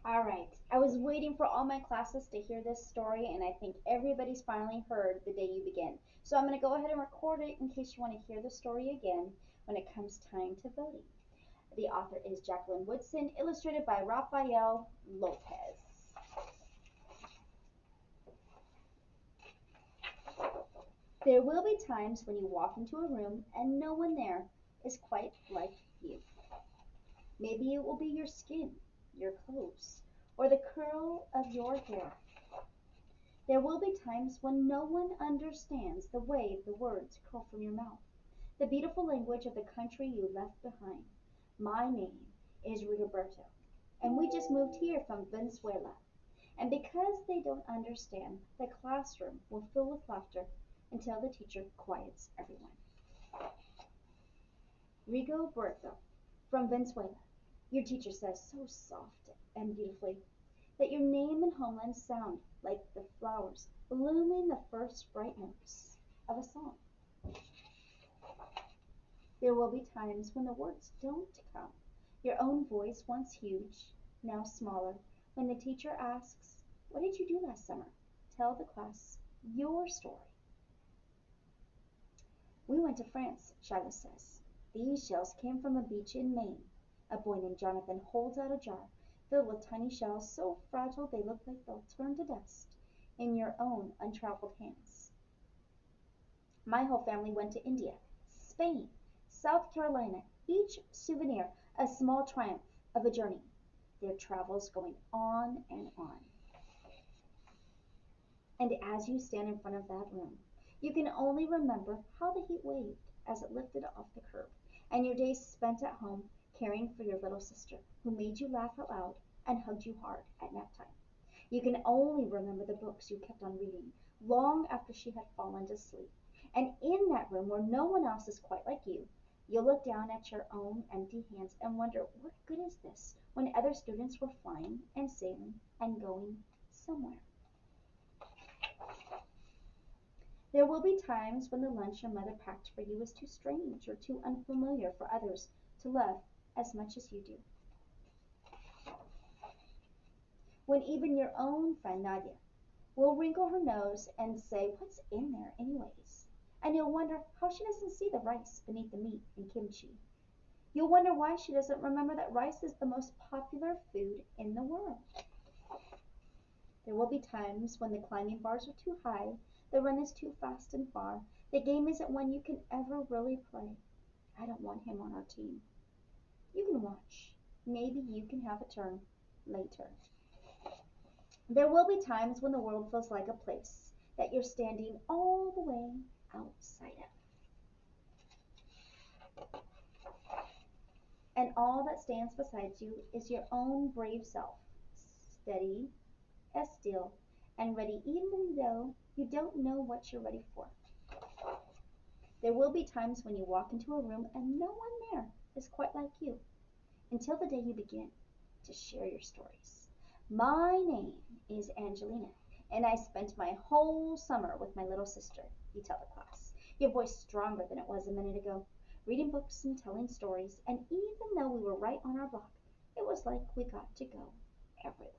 All right. I was waiting for all my classes to hear this story, and I think everybody's finally heard The Day You Begin. So I'm going to go ahead and record it in case you want to hear the story again when it comes time to voting. The author is Jacqueline Woodson, illustrated by Rafael Lopez. There will be times when you walk into a room and no one there is quite like you. Maybe it will be your skin, your clothes, or the curl of your hair. There will be times when no one understands the way the words curl from your mouth, the beautiful language of the country you left behind. My name is Rigoberto, and we just moved here from Venezuela. And because they don't understand, the classroom will fill with laughter until the teacher quiets everyone. Rigoberto, from Venezuela. Your teacher says so soft and beautifully that your name and homeland sound like the flowers blooming the first bright notes of a song. There will be times when the words don't come. Your own voice, once huge, now smaller, when the teacher asks, "What did you do last summer?" Tell the class your story. We went to France, Shiloh says. These shells came from a beach in Maine. A boy named Jonathan holds out a jar filled with tiny shells so fragile they look like they'll turn to dust in your own untraveled hands. My whole family went to India, Spain, South Carolina, each souvenir a small triumph of a journey. Their travels going on and on. And as you stand in front of that room, you can only remember how the heat waved as it lifted off the curb, and your days spent at home caring for your little sister, who made you laugh out loud and hugged you hard at nap time. You can only remember the books you kept on reading long after she had fallen to sleep. And in that room where no one else is quite like you, you'll look down at your own empty hands and wonder, what good is this when other students were flying and sailing and going somewhere? There will be times when the lunch your mother packed for you is too strange or too unfamiliar for others to love as much as you do. When even your own friend Nadia will wrinkle her nose and say, "What's in there, anyways?" And you'll wonder how she doesn't see the rice beneath the meat and kimchi. You'll wonder why she doesn't remember that rice is the most popular food in the world. There will be times when the climbing bars are too high, the run is too fast and far, the game isn't one you can ever really play. I don't want him on our team. You can watch. Maybe you can have a turn later. There will be times when the world feels like a place that you're standing all the way outside of. And all that stands beside you is your own brave self, steady as steel and ready even though you don't know what you're ready for. There will be times when you walk into a room and no one there is quite like you until the day you begin to share your stories. My name is Angelina, and I spent my whole summer with my little sister, you tell the class, your voice stronger than it was a minute ago, reading books and telling stories, and even though we were right on our block, it was like we got to go everywhere.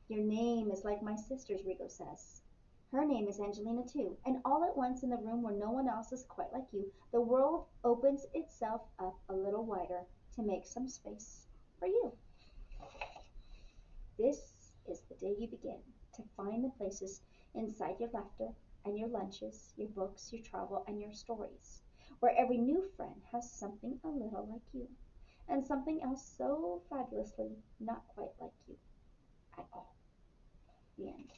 Your name is like my sister's, Rigo says. Her name is Angelina too, and all at once in the room where no one else is quite like you, the world opens itself up a little wider to make some space for you. This is the day you begin to find the places inside your laughter and your lunches, your books, your travel, and your stories, where every new friend has something a little like you, and something else so fabulously not quite like you at all. The end.